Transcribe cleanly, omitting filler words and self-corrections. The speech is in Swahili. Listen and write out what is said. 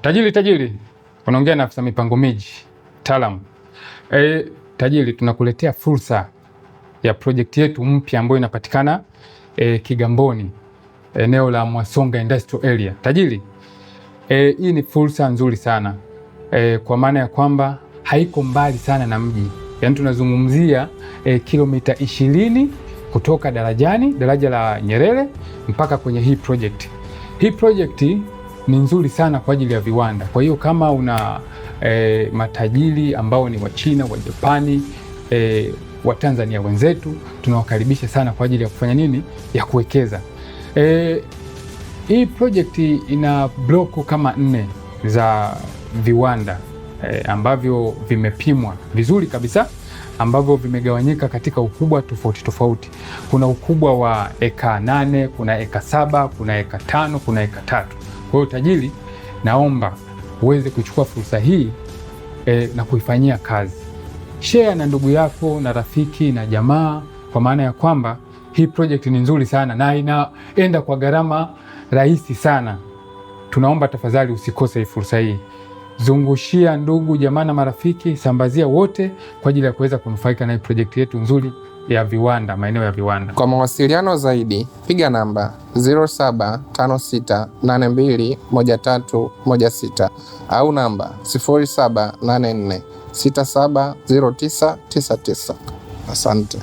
Tajiri, unaongea na afisa mipango miji mtaalamu. Tajiri, tunakuletea fursa ya project yetu mpya ambayo inapatikana Kigamboni, eneo la Mwasonga Industrial Area. Tajiri, hii ni fursa nzuri sana kwa maana ya kwamba haiko mbali sana na mji. Yaani tunazungumzia kilomita 20 kutoka daraja la Nyerere mpaka kwenye hii project. Hii project ni nzuri sana kwa ajili ya viwanda. Kwa hiyo kama una matajiri ambao ni wa China, wa Japani, wa Tanzania wenzetu, tunawakaribisha sana kwa ajili ya kufanya nini? Ya kuwekeza. Hii project ina bloku kama 4 za viwanda ambavyo vimepimwa vizuri kabisa, ambavyo vimegawanyika katika ukubwa tofauti tofauti. Kuna ukubwa wa eka 8, kuna eka 7, kuna eka 5, kuna eka 3. Kwa hiyo tajiri, naomba uweze kuchukua fursa hii na kuifanyia kazi. Share na ndugu yako na rafiki na jamaa, kwa maana ya kwamba hii project ni nzuri sana na inaenda kwa gharama rahisi sana. Tunaomba tafadhali usikose hii fursa hii. Zungushia ndugu jamaa na marafiki, sambazia wote kwa ajili ya kuweza kunufaika na hii project yetu nzuri ya viwanda, maeneo ya viwanda. Kwa mawasiliano zaidi piga namba 0756821316 au namba 0784670999. Asante.